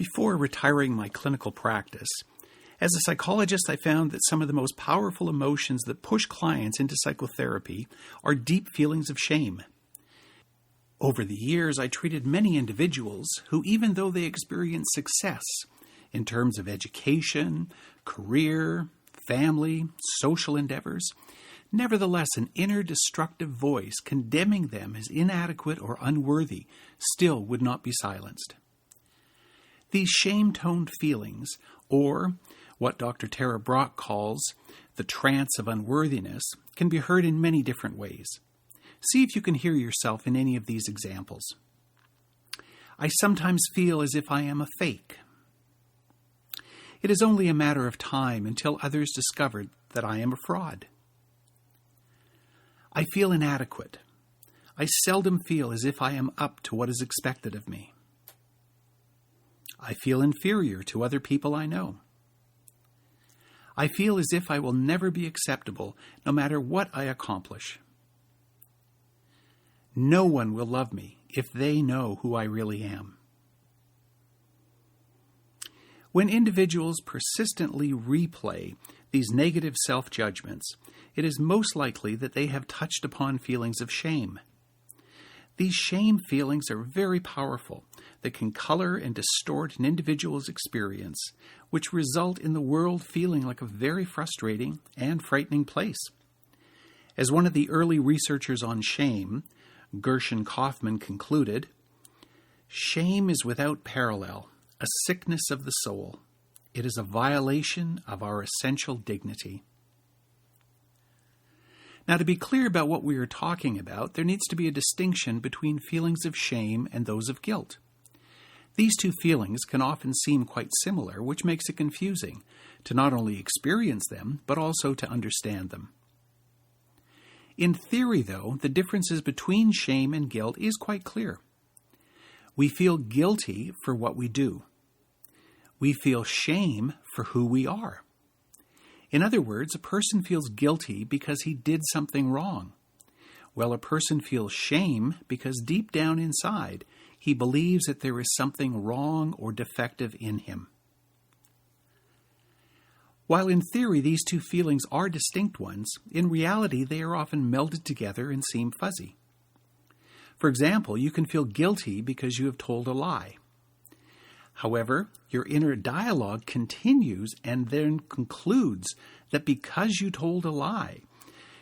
Before retiring my clinical practice, as a psychologist, I found that some of the most powerful emotions that push clients into psychotherapy are deep feelings of shame. Over the years, I treated many individuals who, even though they experienced success in terms of education, career, family, social endeavors, nevertheless an inner destructive voice condemning them as inadequate or unworthy still would not be silenced. These shame-toned feelings, or what Dr. Tara Brach calls the trance of unworthiness, can be heard in many different ways. See if you can hear yourself in any of these examples. I sometimes feel as if I am a fake. It is only a matter of time until others discover that I am a fraud. I feel inadequate. I seldom feel as if I am up to what is expected of me. I feel inferior to other people I know. I feel as if I will never be acceptable, no matter what I accomplish. No one will love me if they know who I really am. When individuals persistently replay these negative self-judgments, it is most likely that they have touched upon feelings of shame. These shame feelings are very powerful, that can color and distort an individual's experience, which result in the world feeling like a very frustrating and frightening place. As one of the early researchers on shame, Gershon Kaufman, concluded, "Shame is without parallel, a sickness of the soul. It is a violation of our essential dignity." Now, to be clear about what we are talking about, there needs to be a distinction between feelings of shame and those of guilt. These two feelings can often seem quite similar, which makes it confusing to not only experience them, but also to understand them. In theory, though, the differences between shame and guilt is quite clear. We feel guilty for what we do. We feel shame for who we are. In other words, a person feels guilty because he did something wrong, while a person feels shame because deep down inside, he believes that there is something wrong or defective in him. While in theory these two feelings are distinct ones, in reality they are often melded together and seem fuzzy. For example, you can feel guilty because you have told a lie. However, your inner dialogue continues and then concludes that because you told a lie,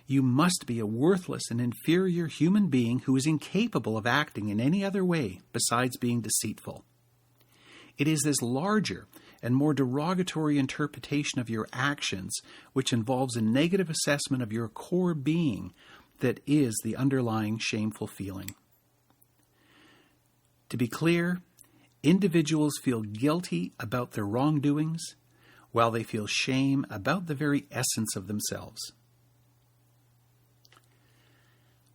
you must be a worthless and inferior human being who is incapable of acting in any other way besides being deceitful. It is this larger and more derogatory interpretation of your actions, which involves a negative assessment of your core being, that is the underlying shameful feeling. To be clear, individuals feel guilty about their wrongdoings, while they feel shame about the very essence of themselves.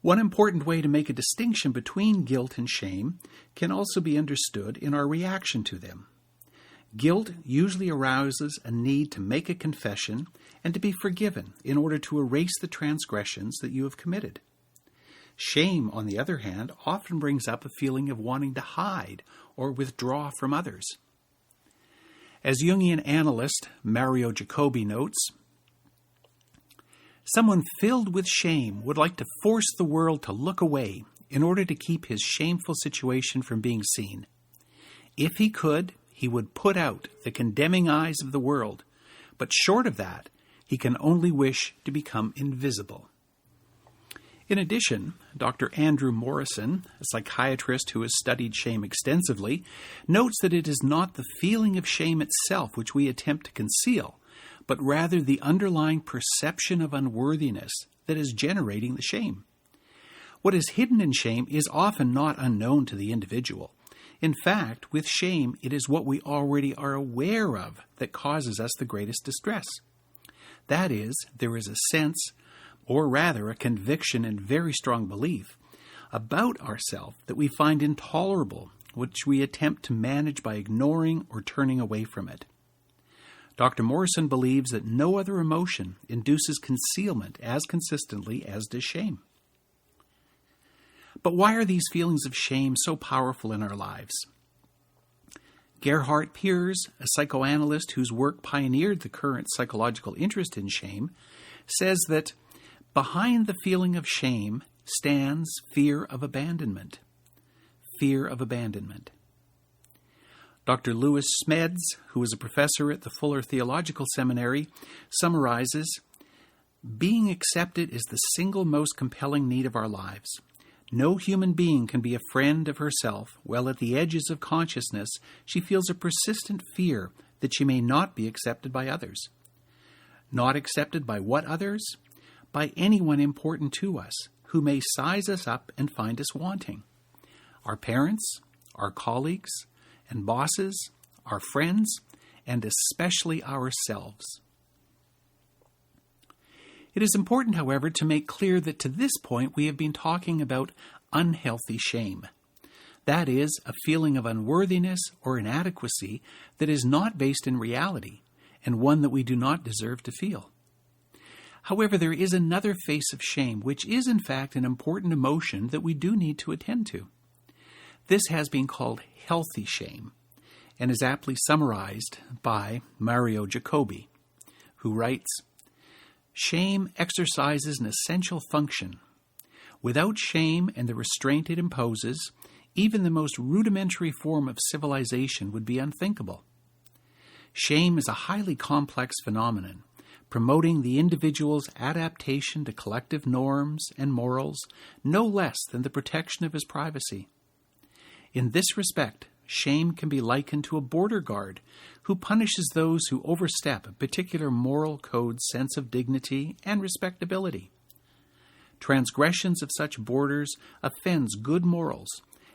One important way to make a distinction between guilt and shame can also be understood in our reaction to them. Guilt usually arouses a need to make a confession and to be forgiven in order to erase the transgressions that you have committed. Shame, on the other hand, often brings up a feeling of wanting to hide or withdraw from others. As Jungian analyst Mario Jacobi notes, someone filled with shame would like to force the world to look away in order to keep his shameful situation from being seen. If he could, he would put out the condemning eyes of the world, but short of that, he can only wish to become invisible. In addition, Dr. Andrew Morrison, a psychiatrist who has studied shame extensively, notes that it is not the feeling of shame itself which we attempt to conceal, but rather the underlying perception of unworthiness that is generating the shame. What is hidden in shame is often not unknown to the individual. In fact, with shame, it is what we already are aware of that causes us the greatest distress. That is, there is a sense, or rather a conviction and very strong belief, about ourselves that we find intolerable, which we attempt to manage by ignoring or turning away from it. Dr. Morrison believes that no other emotion induces concealment as consistently as does shame. But why are these feelings of shame so powerful in our lives? Gerhard Piers, a psychoanalyst whose work pioneered the current psychological interest in shame, says that behind the feeling of shame stands fear of abandonment. Fear of abandonment. Dr. Louis Smeds, who is a professor at the Fuller Theological Seminary, summarizes, "Being accepted is the single most compelling need of our lives. No human being can be a friend of herself while at the edges of consciousness she feels a persistent fear that she may not be accepted by others. Not accepted by what others? By anyone important to us, who may size us up and find us wanting. Our parents, our colleagues, and bosses, our friends, and especially ourselves." It is important, however, to make clear that to this point we have been talking about unhealthy shame. That is, a feeling of unworthiness or inadequacy that is not based in reality, and one that we do not deserve to feel. However, there is another face of shame, which is in fact an important emotion that we do need to attend to. This has been called healthy shame, and is aptly summarized by Mario Jacobi, who writes, "Shame exercises an essential function. Without shame and the restraint it imposes, even the most rudimentary form of civilization would be unthinkable. Shame is a highly complex phenomenon, promoting the individual's adaptation to collective norms and morals no less than the protection of his privacy. In this respect, shame can be likened to a border guard who punishes those who overstep a particular moral code's sense of dignity and respectability. Transgressions of such borders offends good morals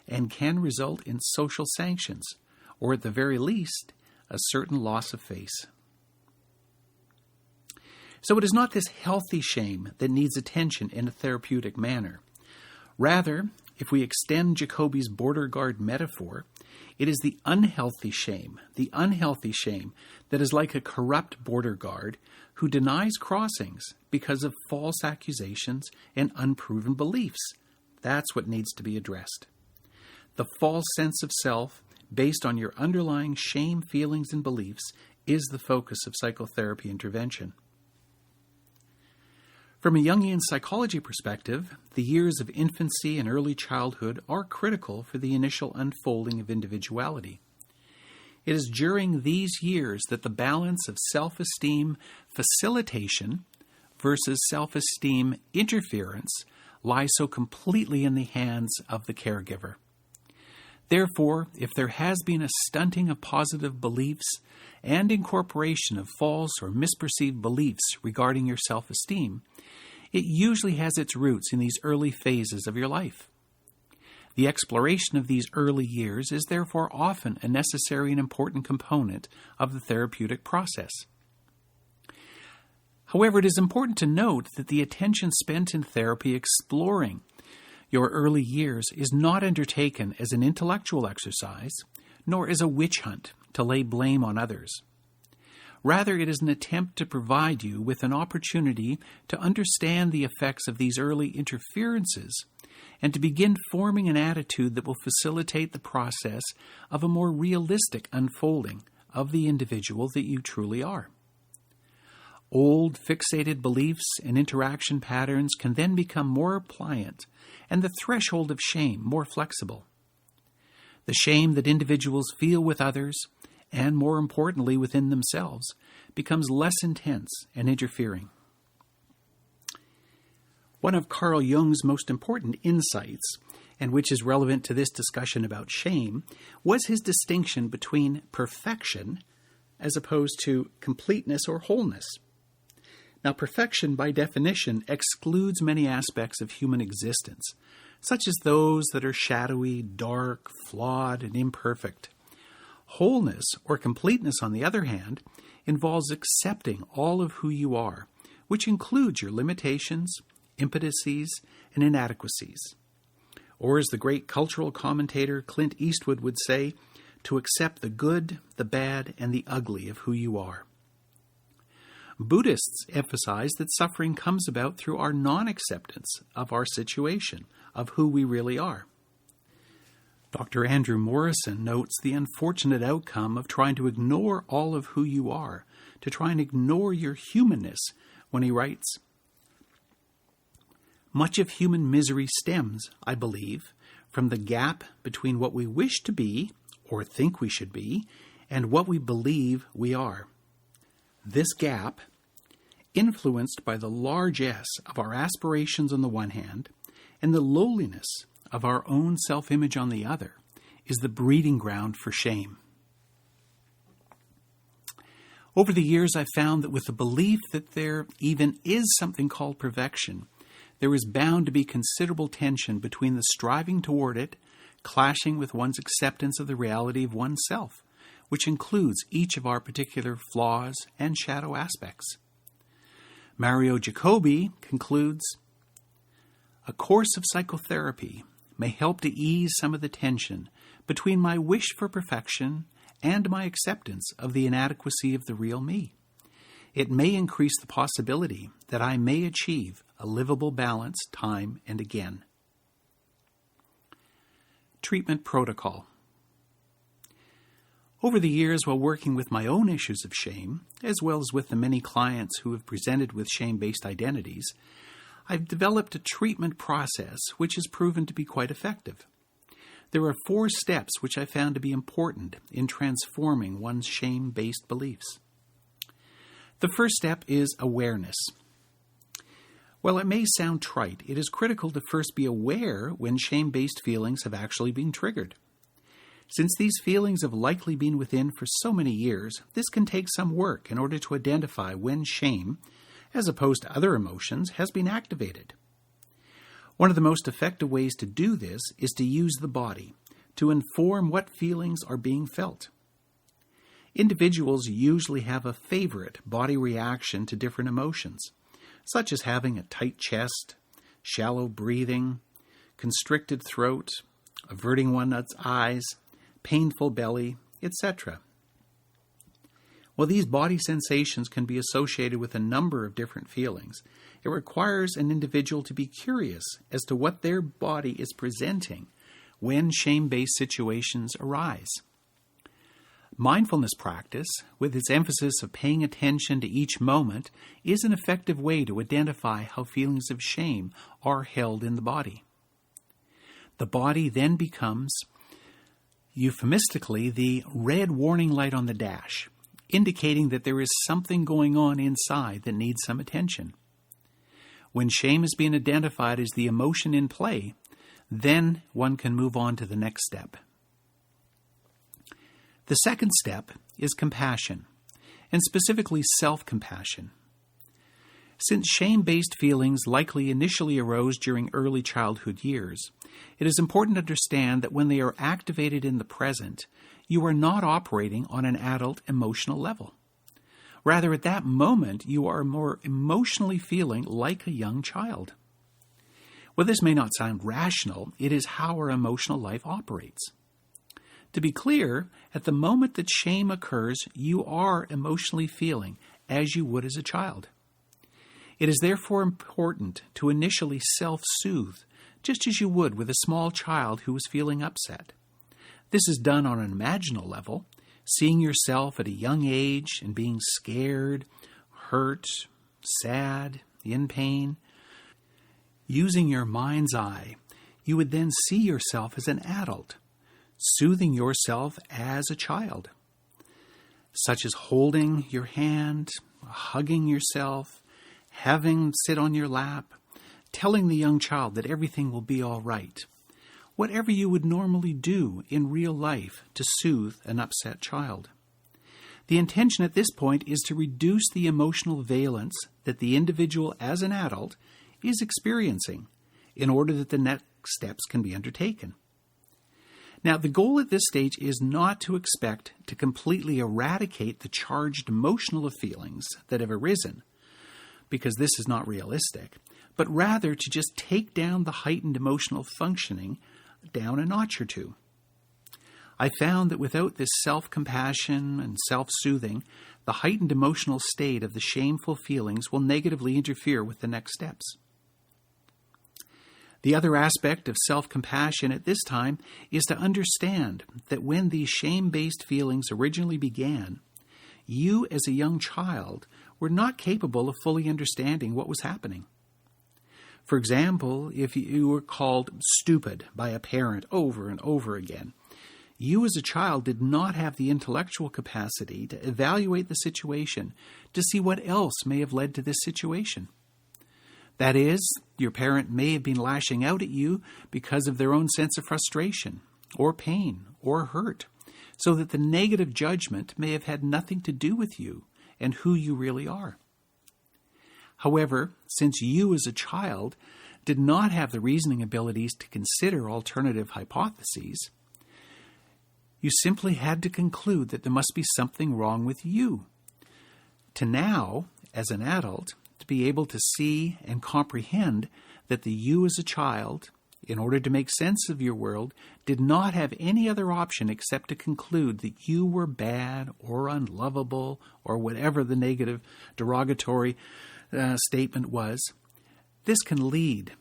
and can result in social sanctions, or at the very least, a certain loss of face." So it is not this healthy shame that needs attention in a therapeutic manner. Rather, if we extend Jacobi's border guard metaphor, it is the unhealthy shame that is like a corrupt border guard who denies crossings because of false accusations and unproven beliefs. That's what needs to be addressed. The false sense of self, based on your underlying shame feelings and beliefs, is the focus of psychotherapy intervention. From a Jungian psychology perspective, the years of infancy and early childhood are critical for the initial unfolding of individuality. It is during these years that the balance of self-esteem facilitation versus self-esteem interference lies so completely in the hands of the caregiver. Therefore, if there has been a stunting of positive beliefs and incorporation of false or misperceived beliefs regarding your self-esteem, it usually has its roots in these early phases of your life. The exploration of these early years is therefore often a necessary and important component of the therapeutic process. However, it is important to note that the attention spent in therapy exploring your early years is not undertaken as an intellectual exercise, nor as a witch hunt to lay blame on others. Rather, it is an attempt to provide you with an opportunity to understand the effects of these early interferences and to begin forming an attitude that will facilitate the process of a more realistic unfolding of the individual that you truly are. Old, fixated beliefs and interaction patterns can then become more pliant and the threshold of shame more flexible. The shame that individuals feel with others, and more importantly within themselves, becomes less intense and interfering. One of Carl Jung's most important insights, and which is relevant to this discussion about shame, was his distinction between perfection as opposed to completeness or wholeness. Now, perfection, by definition, excludes many aspects of human existence, such as those that are shadowy, dark, flawed, and imperfect. Wholeness, or completeness, on the other hand, involves accepting all of who you are, which includes your limitations, impotencies, and inadequacies. Or as the great cultural commentator Clint Eastwood would say, to accept the good, the bad, and the ugly of who you are. Buddhists emphasize that suffering comes about through our non-acceptance of our situation, of who we really are. Dr. Andrew Morrison notes the unfortunate outcome of trying to ignore all of who you are, to try and ignore your humanness, when he writes, "Much of human misery stems, I believe, from the gap between what we wish to be, or think we should be, and what we believe we are. This gap, influenced by the large S of our aspirations on the one hand, and the lowliness of our own self-image on the other, is the breeding ground for shame." Over the years, I've found that with the belief that there even is something called perfection, there is bound to be considerable tension between the striving toward it, clashing with one's acceptance of the reality of oneself, which includes each of our particular flaws and shadow aspects. Mario Jacobi concludes, "A course of psychotherapy may help to ease some of the tension between my wish for perfection and my acceptance of the inadequacy of the real me. It may increase the possibility that I may achieve a livable balance time and again." Treatment protocol. Over the years, while working with my own issues of shame, as well as with the many clients who have presented with shame-based identities, I've developed a treatment process which has proven to be quite effective. There are 4 steps which I found to be important in transforming one's shame-based beliefs. The first step is awareness. While it may sound trite, it is critical to first be aware when shame-based feelings have actually been triggered. Since these feelings have likely been within for so many years, this can take some work in order to identify when shame, as opposed to other emotions, has been activated. One of the most effective ways to do this is to use the body to inform what feelings are being felt. Individuals usually have a favorite body reaction to different emotions, such as having a tight chest, shallow breathing, constricted throat, averting one's eyes, painful belly, etc. While these body sensations can be associated with a number of different feelings, it requires an individual to be curious as to what their body is presenting when shame-based situations arise. Mindfulness practice, with its emphasis of paying attention to each moment, is an effective way to identify how feelings of shame are held in the body. The body then becomes, euphemistically, the red warning light on the dash, indicating that there is something going on inside that needs some attention. When shame is being identified as the emotion in play, then one can move on to the next step. The second step is compassion, and specifically self-compassion. Since shame-based feelings likely initially arose during early childhood years, it is important to understand that when they are activated in the present, you are not operating on an adult emotional level. Rather, at that moment, you are more emotionally feeling like a young child. While this may not sound rational, it is how our emotional life operates. To be clear, at the moment that shame occurs, you are emotionally feeling as you would as a child. It is therefore important to initially self-soothe, just as you would with a small child who is feeling upset. This is done on an imaginal level, seeing yourself at a young age and being scared, hurt, sad, in pain. Using your mind's eye, you would then see yourself as an adult, soothing yourself as a child, such as holding your hand, hugging yourself, having sit on your lap, telling the young child that everything will be all right. Whatever you would normally do in real life to soothe an upset child. The intention at this point is to reduce the emotional valence that the individual as an adult is experiencing in order that the next steps can be undertaken. Now, the goal at this stage is not to expect to completely eradicate the charged emotional feelings that have arisen, because this is not realistic, but rather to just take down the heightened emotional functioning down a notch or two. I found that without this self-compassion and self-soothing, the heightened emotional state of the shameful feelings will negatively interfere with the next steps. The other aspect of self-compassion at this time is to understand that when these shame-based feelings originally began, you as a young child were not capable of fully understanding what was happening. For example, if you were called stupid by a parent over and over again, you as a child did not have the intellectual capacity to evaluate the situation to see what else may have led to this situation. That is, your parent may have been lashing out at you because of their own sense of frustration, or pain, or hurt, so that the negative judgment may have had nothing to do with you and who you really are. However, since you as a child did not have the reasoning abilities to consider alternative hypotheses, you simply had to conclude that there must be something wrong with you. To now, as an adult, to be able to see and comprehend that the you as a child, in order to make sense of your world, did not have any other option except to conclude that you were bad or unlovable or whatever the negative derogatory statement was. This can lead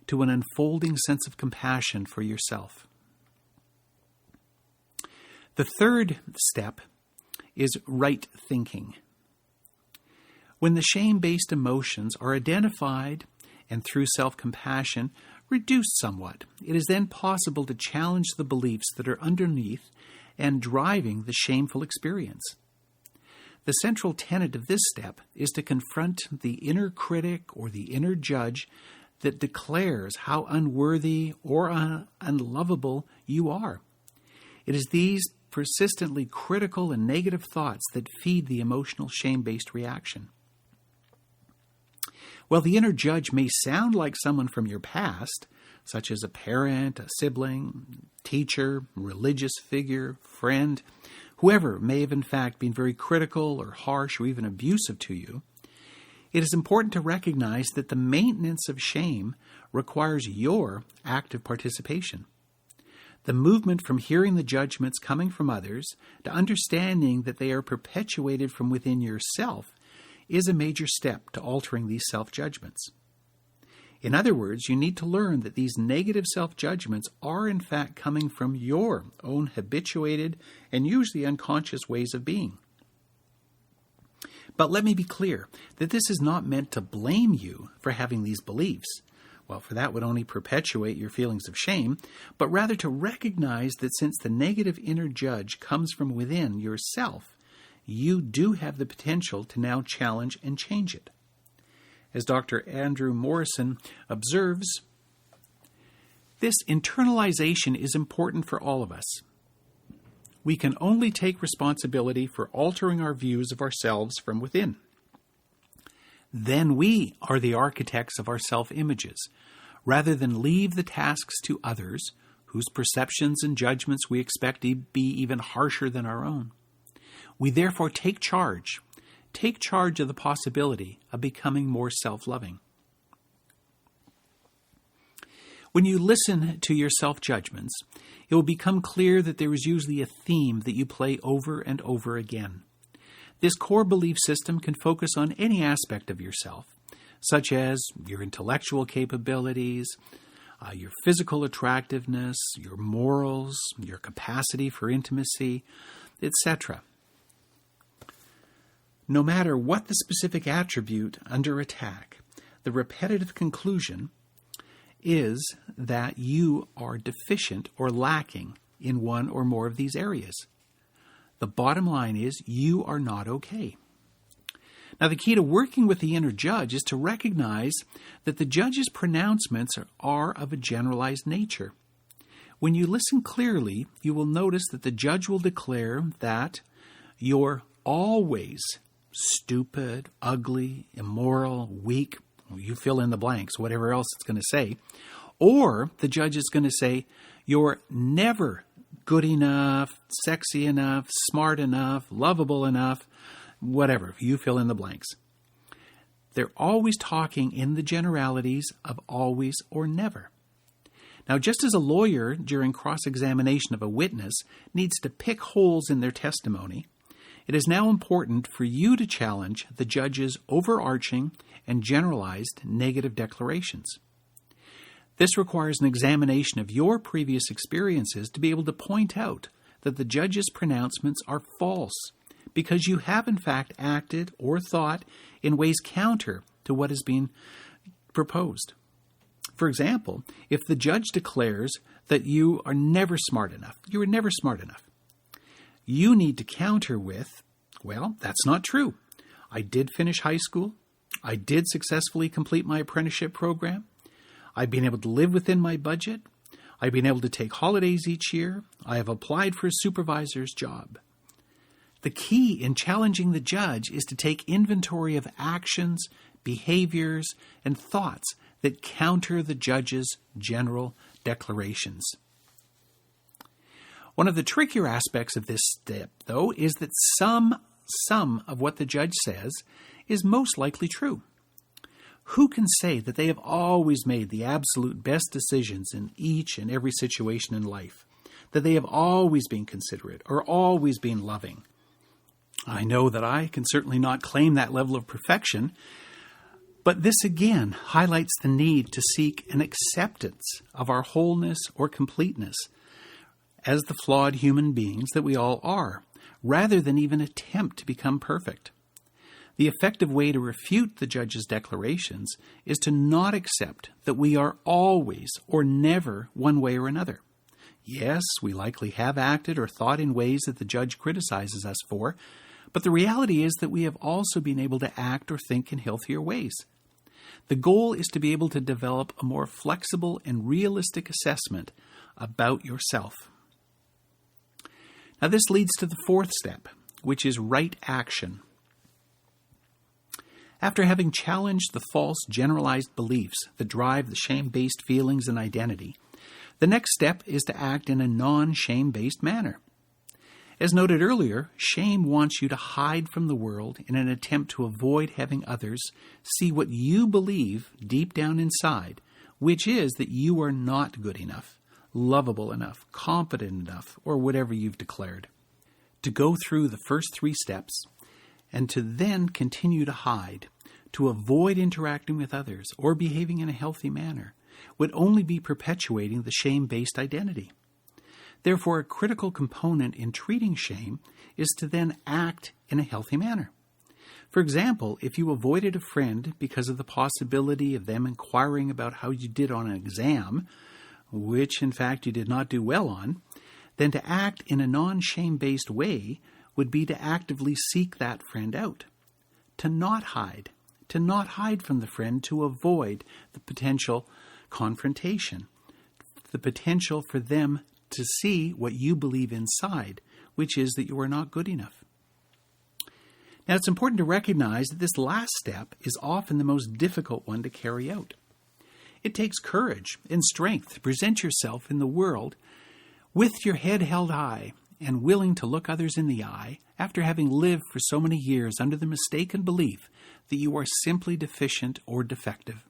to an unfolding sense of compassion for yourself. The third step is right thinking. When the shame-based emotions are identified and through self-compassion reduced somewhat, it is then possible to challenge the beliefs that are underneath and driving the shameful experience. The central tenet of this step is to confront the inner critic or the inner judge that declares how unworthy or unlovable you are. It is these persistently critical and negative thoughts that feed the emotional shame-based reaction. While the inner judge may sound like someone from your past, such as a parent, a sibling, teacher, religious figure, friend, whoever may have in fact been very critical or harsh or even abusive to you, it is important to recognize that the maintenance of shame requires your active participation. The movement from hearing the judgments coming from others to understanding that they are perpetuated from within yourself is a major step to altering these self-judgments. In other words, you need to learn that these negative self-judgments are in fact coming from your own habituated and usually unconscious ways of being. But let me be clear that this is not meant to blame you for having these beliefs. Well, for that would only perpetuate your feelings of shame, but rather to recognize that since the negative inner judge comes from within yourself, you do have the potential to now challenge and change it. As Dr. Andrew Morrison observes, this internalization is important for all of us. We can only take responsibility for altering our views of ourselves from within. Then we are the architects of our self-images, rather than leave the tasks to others, whose perceptions and judgments we expect to be even harsher than our own. We therefore take charge of the possibility of becoming more self-loving. When you listen to your self-judgments, it will become clear that there is usually a theme that you play over and over again. This core belief system can focus on any aspect of yourself, such as your intellectual capabilities, your physical attractiveness, your morals, your capacity for intimacy, etc. No matter what the specific attribute under attack, the repetitive conclusion is that you are deficient or lacking in one or more of these areas. The bottom line is you are not okay. Now, the key to working with the inner judge is to recognize that the judge's pronouncements are of a generalized nature. When you listen clearly, you will notice that the judge will declare that you're always stupid, ugly, immoral, weak, you fill in the blanks, whatever else it's going to say. Or the judge is going to say, you're never good enough, sexy enough, smart enough, lovable enough, whatever, you fill in the blanks. They're always talking in the generalities of always or never. Now, just as a lawyer during cross-examination of a witness needs to pick holes in their testimony, it is now important for you to challenge the judge's overarching and generalized negative declarations. This requires an examination of your previous experiences to be able to point out that the judge's pronouncements are false, because you have in fact acted or thought in ways counter to what is being proposed. For example, if the judge declares that you are never smart enough, you need to counter with, well, that's not true. I did finish high school. I did successfully complete my apprenticeship program. I've been able to live within my budget. I've been able to take holidays each year. I have applied for a supervisor's job. The key in challenging the judge is to take inventory of actions, behaviors, and thoughts that counter the judge's general declarations. One of the trickier aspects of this step, though, is that some of what the judge says is most likely true. Who can say that they have always made the absolute best decisions in each and every situation in life? That they have always been considerate or always been loving? I know that I can certainly not claim that level of perfection, but this again highlights the need to seek an acceptance of our wholeness or completeness as the flawed human beings that we all are, rather than even attempt to become perfect. The effective way to refute the judge's declarations is to not accept that we are always or never one way or another. Yes, we likely have acted or thought in ways that the judge criticizes us for, but the reality is that we have also been able to act or think in healthier ways. The goal is to be able to develop a more flexible and realistic assessment about yourself. Now this leads to the fourth step, which is right action. After having challenged the false generalized beliefs that drive the shame-based feelings and identity, the next step is to act in a non-shame-based manner. As noted earlier, shame wants you to hide from the world in an attempt to avoid having others see what you believe deep down inside, which is that you are not good enough, lovable enough, competent enough, or whatever you've declared. To go through the first three steps and to then continue to hide, to avoid interacting with others or behaving in a healthy manner, would only be perpetuating the shame-based identity. Therefore, a critical component in treating shame is to then act in a healthy manner. For example, if you avoided a friend because of the possibility of them inquiring about how you did on an exam, which in fact you did not do well on, then to act in a non-shame-based way would be to actively seek that friend out, to not hide from the friend, to avoid the potential confrontation, the potential for them to see what you believe inside, which is that you are not good enough. Now, it's important to recognize that this last step is often the most difficult one to carry out. It takes courage and strength to present yourself in the world with your head held high and willing to look others in the eye after having lived for so many years under the mistaken belief that you are simply deficient or defective.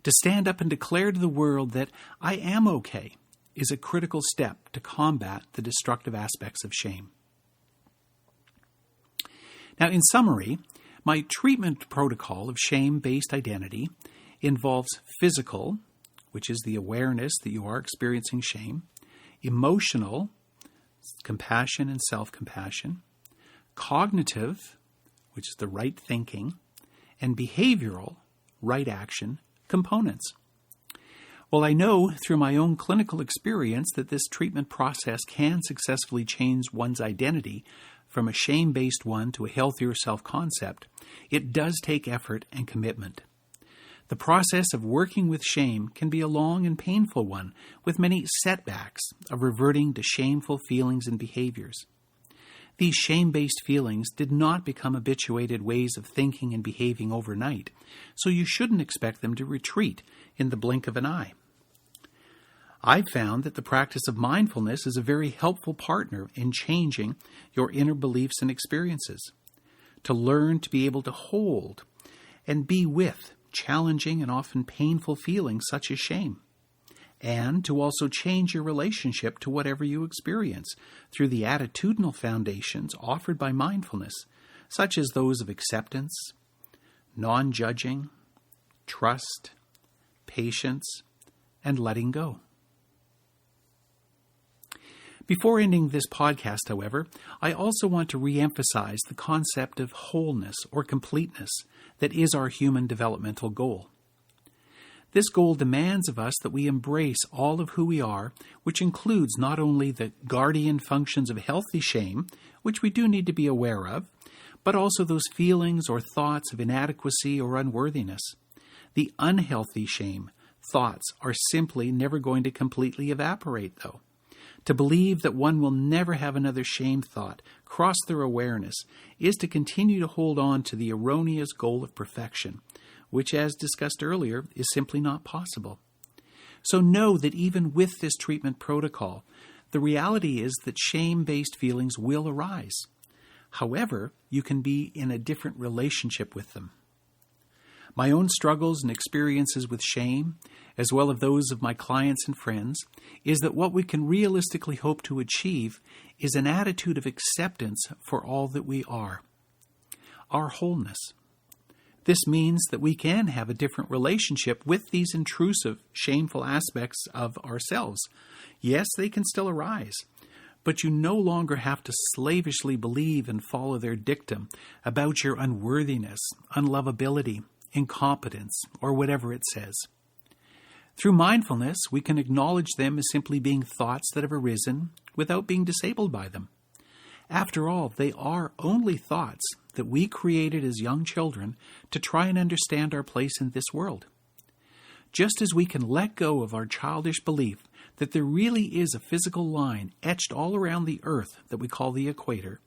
To stand up and declare to the world that I am okay is a critical step to combat the destructive aspects of shame. Now, in summary, my treatment protocol of shame-based identity involves physical, which is the awareness that you are experiencing shame, emotional, compassion and self-compassion, cognitive, which is the right thinking, and behavioral, right action components. Well, I know through my own clinical experience that this treatment process can successfully change one's identity from a shame-based one to a healthier self-concept. It does take effort and commitment. The process of working with shame can be a long and painful one, with many setbacks of reverting to shameful feelings and behaviors. These shame-based feelings did not become habituated ways of thinking and behaving overnight, so you shouldn't expect them to retreat in the blink of an eye. I've found that the practice of mindfulness is a very helpful partner in changing your inner beliefs and experiences, to learn to be able to hold and be with challenging and often painful feelings such as shame, and to also change your relationship to whatever you experience through the attitudinal foundations offered by mindfulness, such as those of acceptance, non-judging, trust, patience, and letting go. Before ending this podcast, however, I also want to re-emphasize the concept of wholeness or completeness that is our human developmental goal. This goal demands of us that we embrace all of who we are, which includes not only the guardian functions of healthy shame, which we do need to be aware of, but also those feelings or thoughts of inadequacy or unworthiness. The unhealthy shame thoughts are simply never going to completely evaporate, though. To believe that one will never have another shame thought cross their awareness is to continue to hold on to the erroneous goal of perfection, which, as discussed earlier, is simply not possible. So know that even with this treatment protocol, the reality is that shame-based feelings will arise. However, you can be in a different relationship with them. My own struggles and experiences with shame, as well as those of my clients and friends, is that what we can realistically hope to achieve is an attitude of acceptance for all that we are, our wholeness. This means that we can have a different relationship with these intrusive, shameful aspects of ourselves. Yes, they can still arise, but you no longer have to slavishly believe and follow their dictum about your unworthiness, unlovability, incompetence, or whatever it says. Through mindfulness, we can acknowledge them as simply being thoughts that have arisen without being disabled by them. After all, they are only thoughts that we created as young children to try and understand our place in this world. Just as we can let go of our childish belief that there really is a physical line etched all around the earth that we call the equator,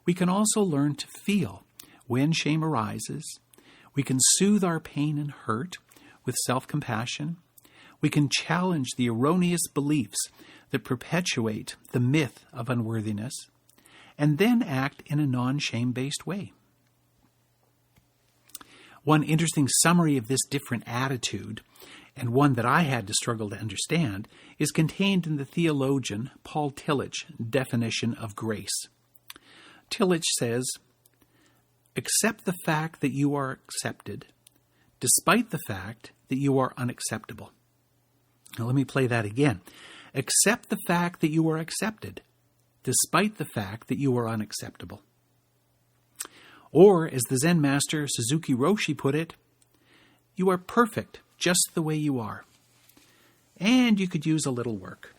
we can also learn to feel when shame arises. We can soothe our pain and hurt with self-compassion. We can challenge the erroneous beliefs that perpetuate the myth of unworthiness, and then act in a non-shame-based way. One interesting summary of this different attitude, and one that I had to struggle to understand, is contained in the theologian Paul Tillich definition of grace. Tillich says, "Accept the fact that you are accepted, despite the fact that you are unacceptable." Now let me play that again. Accept the fact that you are accepted, despite the fact that you are unacceptable. Or, as the Zen master Suzuki Roshi put it, you are perfect just the way you are. And you could use a little work.